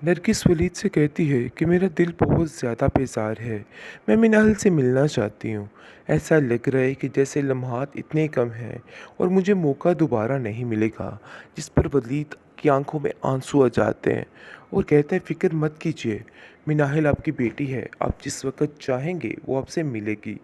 नरगिस वलीद से कहती है कि मेरा दिल बहुत ज़्यादा बेजार है। मैं मिनाहल से मिलना चाहती हूँ। ऐसा लग रहा है कि जैसे लम्हात इतने कम हैं और मुझे मौका दोबारा नहीं मिलेगा। जिस पर वलीद की आंखों में आंसू आ जाते हैं और कहता है फ़िक्र मत कीजिए, मिनाहल आपकी बेटी है, आप जिस वक़्त चाहेंगे वो आपसे मिलेगी।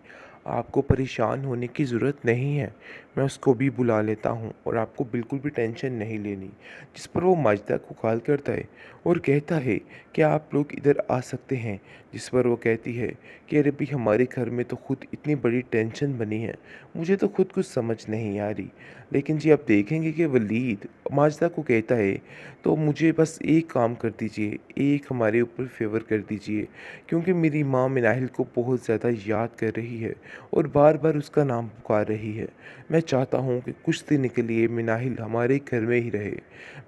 आपको परेशान होने की ज़रूरत नहीं है। मैं उसको भी बुला लेता हूँ और आपको बिल्कुल भी टेंशन नहीं लेनी। जिस पर वो माजिदा को कॉल करता है और कहता है कि आप लोग इधर आ सकते हैं। जिस पर वो कहती है कि अरे भाई हमारे घर में तो खुद इतनी बड़ी टेंशन बनी है, मुझे तो खुद कुछ समझ नहीं आ रही। लेकिन जी आप देखेंगे कि वलीद माजिदा को कहता है तो मुझे बस एक काम कर दीजिए, एक हमारे ऊपर फेवर कर दीजिए, क्योंकि मेरी माँ मिनाहिल को बहुत ज़्यादा याद कर रही है और बार बार उसका नाम पुकार रही है। मैं चाहता हूँ कि कुछ दिन के लिए मिनाहिल हमारे घर में ही रहे,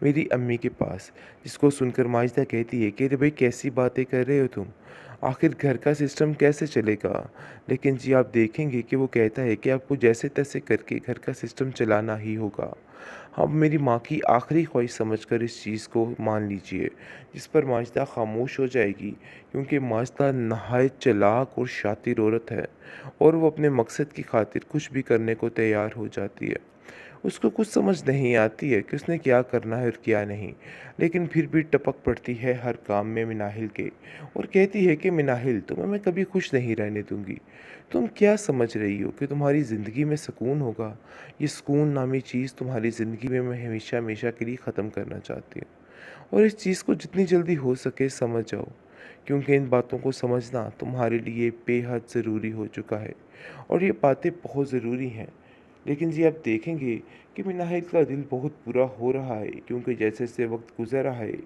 मेरी अम्मी के पास। जिसको सुनकर माजिदा कहती है कि अरे भाई कैसी बातें कर रहे हो तुम, आखिर घर का सिस्टम कैसे चलेगा। लेकिन जी आप देखेंगे कि वो कहता है कि आपको जैसे तैसे करके घर का सिस्टम चलाना ही होगा। अब मेरी माँ की आखिरी ख्वाहिश समझकर इस चीज़ को मान लीजिए। जिस पर माजिदा खामोश हो जाएगी, क्योंकि माजिदा नहायत चालाक और शातिर औरत है और वो अपने मकसद की खातिर कुछ भी करने को तैयार हो जाती है। उसको कुछ समझ नहीं आती है कि उसने क्या करना है और क्या नहीं, लेकिन फिर भी टपक पड़ती है हर काम में मिनाहिल के और कहती है कि मिनाहिल तुम्हें मैं कभी खुश नहीं रहने दूंगी। तुम क्या समझ रही हो कि तुम्हारी ज़िंदगी में सुकून होगा? ये सुकून नामी चीज़ तुम्हारी ज़िंदगी में मैं हमेशा हमेशा के लिए ख़त्म करना चाहती हूँ और इस चीज़ को जितनी जल्दी हो सके समझ जाओ, क्योंकि इन बातों को समझना तुम्हारे लिए बेहद ज़रूरी हो चुका है और ये बातें बहुत ज़रूरी हैं। लेकिन जी आप देखेंगे कि मिनाहिल का दिल बहुत बुरा हो रहा है, क्योंकि जैसे जैसे वक्त गुजर रहा है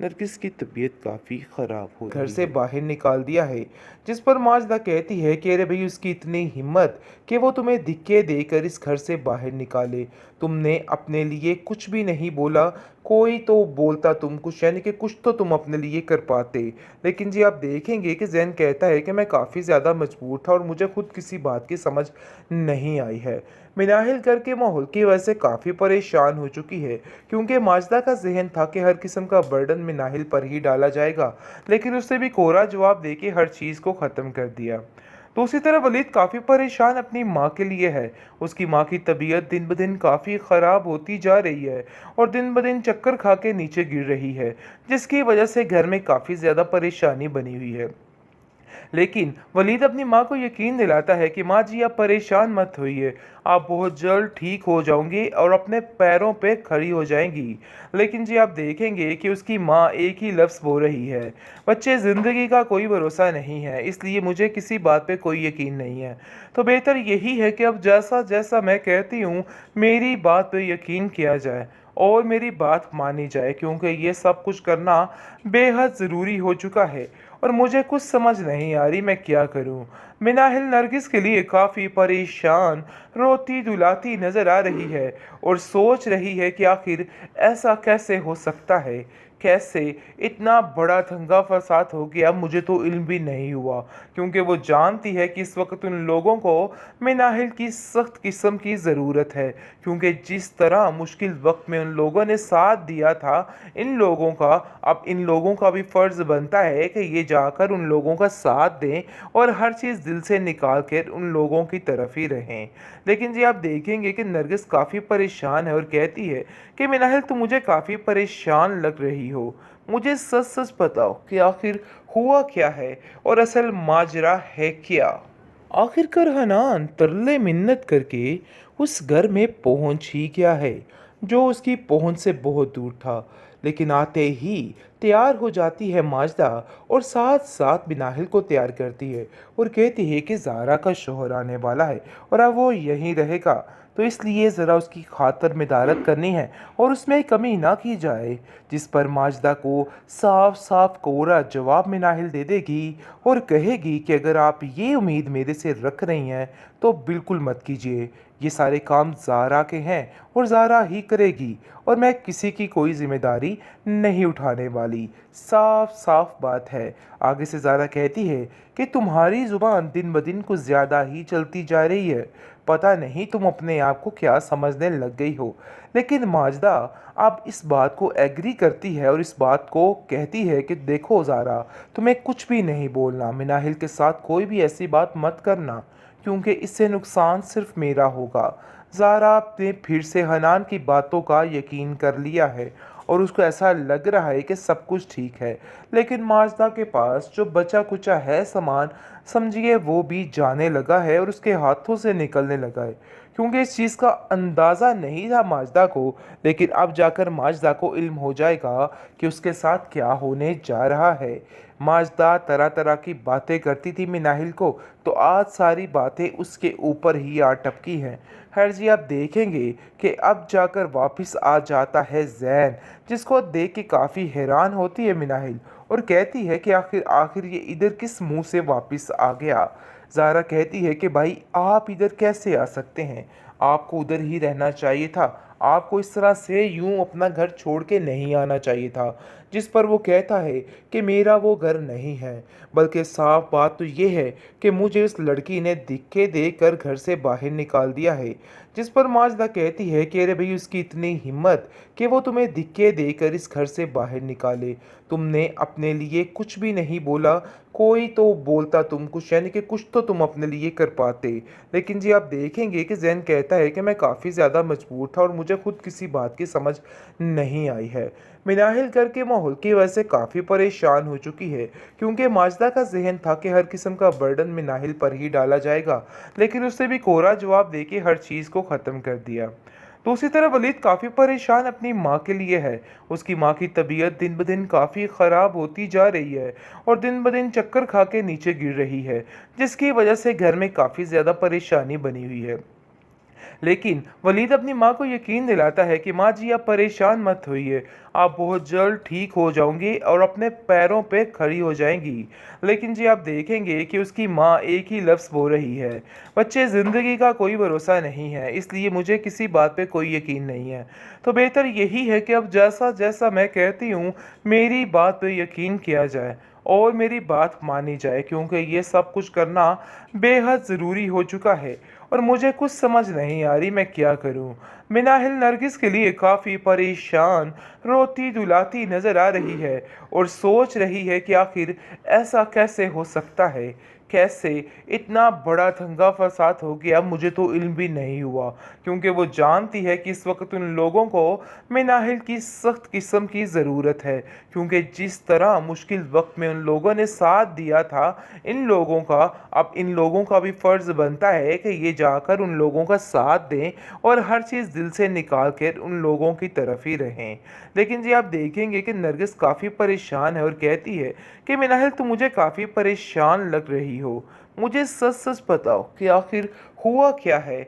नरगिस की तबीयत काफ़ी ख़राब हो घर रही से है। बाहर निकाल दिया है। जिस पर माजदा कहती है कि अरे भाई उसकी इतनी हिम्मत कि वो तुम्हें धिक्के देकर इस घर से बाहर निकाले। तुमने अपने लिए कुछ भी नहीं बोला, कोई तो बोलता तुम कुछ, यानी कि कुछ तो तुम अपने लिए कर पाते। लेकिन जी आप देखेंगे कि जैन कहता है कि मैं काफ़ी ज़्यादा मजबूर था और मुझे खुद किसी बात की समझ नहीं आई है। मिनाहिल घर के माहौल की वजह से काफ़ी परेशान हो चुकी है, क्योंकि माजदा का जहन था कि हर किस्म का बर्डन मिनाहिल पर ही डाला जाएगा, लेकिन उसने भी कोरा जवाब देके हर चीज़ को ख़त्म कर दिया। दूसरी तरफ वलीद काफ़ी परेशान अपनी माँ के लिए है। उसकी माँ की तबीयत दिन ब दिन काफ़ी ख़राब होती जा रही है और दिन ब दिन चक्कर खा के नीचे गिर रही है, जिसकी वजह से घर में काफ़ी ज़्यादा परेशानी बनी हुई है। लेकिन वलीद अपनी माँ को यकीन दिलाता है कि माँ जी आप परेशान मत होइए, आप बहुत जल्द ठीक हो जाओगी और अपने पैरों पे खड़ी हो जाएंगी। लेकिन जी आप देखेंगे कि उसकी माँ एक ही लफ्ज़ बोल रही है, बच्चे ज़िंदगी का कोई भरोसा नहीं है, इसलिए मुझे किसी बात पे कोई यकीन नहीं है। तो बेहतर यही है कि अब जैसा जैसा मैं कहती हूँ मेरी बात पे यकीन किया जाए और मेरी बात मानी जाए, क्योंकि ये सब कुछ करना बेहद ज़रूरी हो चुका है और मुझे कुछ समझ नहीं आ रही मैं क्या करूं। मिनाहिल नरगिस के लिए काफ़ी परेशान रोती दुलाती नज़र आ रही है और सोच रही है कि आखिर ऐसा कैसे हो सकता है, कैसे इतना बड़ा दंगा फसाद हो गया, मुझे तो इल्म भी नहीं हुआ। क्योंकि वो जानती है कि इस वक्त उन लोगों को मिनाहिल की सख्त किस्म की ज़रूरत है, क्योंकि जिस तरह मुश्किल वक्त में उन लोगों ने साथ दिया था इन लोगों का, अब इन लोगों का भी फ़र्ज़ बनता है कि ये जाकर उन लोगों का साथ दें और हर चीज़ दिल से निकाल कर उन लोगों की तरफ ही रहें। लेकिन जी आप देखेंगे कि नरगिस काफ़ी परेशान है और कहती है कि मिनाहिल तुम मुझे काफ़ी परेशान लग रही हो, मुझे सच सच बताओ कि आखिर हुआ क्या है और असल माजरा है क्या। आखिरकार हनान तरले मिन्नत करके उस घर में पहुंच ही गया है, जो उसकी पहुंच से बहुत दूर था। लेकिन आते ही तैयार हो जाती है माजदा और साथ साथ बिनाहिल को तैयार करती है और कहती है कि ज़ारा का शोहर आने वाला है और अब वो यहीं रहेगा, तो इसलिए ज़रा उसकी खातर मदारत करनी है और उसमें कमी ना की जाए। जिस पर माजदा को साफ साफ कोरा जवाब मिनाहिल दे देगी और कहेगी कि अगर आप ये उम्मीद मेरे से रख रही हैं तो बिल्कुल मत कीजिए। ये सारे काम ज़ारा के हैं और ज़ारा ही करेगी और मैं किसी की कोई ज़िम्मेदारी नहीं उठाने वाली। साफ साफ बात है। आगे से ज़ारा कहती है कि तुम्हारी ज़ुबान दिन ब दिन कुछ ज़्यादा ही चलती जा रही है। पता नहीं तुम अपने आप को क्या समझने लग गई हो। लेकिन माजदा अब इस बात को एग्री करती है और इस बात को कहती है कि देखो ज़ारा, तुम्हें कुछ भी नहीं बोलना, मिनाहिल के साथ कोई भी ऐसी बात मत करना क्योंकि इससे नुकसान सिर्फ मेरा होगा। ज़ारा ने फिर से हनान की बातों का यकीन कर लिया है और उसको ऐसा लग रहा है कि सब कुछ ठीक है। लेकिन माजदा के पास जो बचा कुचा है सामान, समझिए वो भी जाने लगा है और उसके हाथों से निकलने लगा है, क्योंकि इस चीज़ का अंदाज़ा नहीं था माजदा को। लेकिन अब जाकर माजदा को इल्म हो जाएगा कि उसके साथ क्या होने जा रहा है। माजदा तरह तरह की बातें करती थी मिनाहिल को, तो आज सारी बातें उसके ऊपर ही आ टपकी हैं। खैर जी, आप देखेंगे कि अब जाकर वापस आ जाता है जैन, जिसको देख के काफ़ी हैरान होती है मिनाहिल और कहती है कि आखिर आखिर ये इधर किस मुंह से वापस आ गया। ज़ारा कहती है कि भाई आप इधर कैसे आ सकते हैं, आपको उधर ही रहना चाहिए था, आपको इस तरह से यूं अपना घर छोड़ के नहीं आना चाहिए था। जिस पर वो कहता है कि मेरा वो घर नहीं है, बल्कि साफ बात तो ये है कि मुझे उस लड़की ने धक्के देकर घर से बाहर निकाल दिया है। जिस पर माजदा कहती है कि अरे भाई, उसकी इतनी हिम्मत कि वो तुम्हें धक्के देकर इस घर से बाहर निकाले। तुमने अपने लिए कुछ भी नहीं बोला, कोई तो बोलता तुम कुछ, यानी कि कुछ तो तुम अपने लिए कर पाते। लेकिन जी, आप देखेंगे कि जैन कहता है कि मैं काफ़ी ज़्यादा मजबूर था और मुझे खुद किसी बात की समझ नहीं आई है। मिनाहिल घर के माहौल की वजह से काफ़ी परेशान हो चुकी है, क्योंकि माजदा का जहन था कि हर किस्म का बर्डन मिनाहिल पर ही डाला जाएगा, लेकिन उससे भी कोरा जवाब देके हर चीज़ को ख़त्म कर दिया। दूसरी तरफ वलीद काफ़ी परेशान अपनी माँ के लिए है। उसकी माँ की तबीयत दिन ब दिन काफ़ी ख़राब होती जा रही है और दिन ब दिन चक्कर खा के नीचे गिर रही है, जिसकी वजह से घर में काफ़ी ज़्यादा परेशानी बनी हुई है। लेकिन वलीद अपनी माँ को यकीन दिलाता है कि माँ जी, आप परेशान मत होइए, आप बहुत जल्द ठीक हो जाओगी और अपने पैरों पे खड़ी हो जाएंगी। लेकिन जी, आप देखेंगे कि उसकी माँ एक ही लफ्ज़ बोल रही है, बच्चे, ज़िंदगी का कोई भरोसा नहीं है, इसलिए मुझे किसी बात पे कोई यकीन नहीं है। तो बेहतर यही है कि अब जैसा जैसा मैं कहती हूँ, मेरी बात पे यकीन किया जाए और मेरी बात मानी जाए, क्योंकि ये सब कुछ करना बेहद ज़रूरी हो चुका है और मुझे कुछ समझ नहीं आ रही मैं क्या करूं। मिनाहिल नरगिस के लिए काफ़ी परेशान रोती दुलाती नज़र आ रही है और सोच रही है कि आखिर ऐसा कैसे हो सकता है, कैसे इतना बड़ा दंगा फसाद हो गया, मुझे तो इल्म भी नहीं हुआ। क्योंकि वो जानती है कि इस वक्त उन लोगों को मिनाहिल की सख्त किस्म की ज़रूरत है, क्योंकि जिस तरह मुश्किल वक्त में उन लोगों ने साथ दिया था इन लोगों का, अब इन लोगों का भी फ़र्ज़ बनता है कि ये जाकर उन लोगों का साथ दें और हर चीज़ दिल से निकाल कर उन लोगों की तरफ ही रहें। लेकिन जी, आप देखेंगे कि नरगिस काफ़ी परेशान है और कहती है कि मिनाहिल, तुम मुझे काफ़ी परेशान लग रही हो, मुझे सच सच बताओ कि आखिर हुआ क्या है।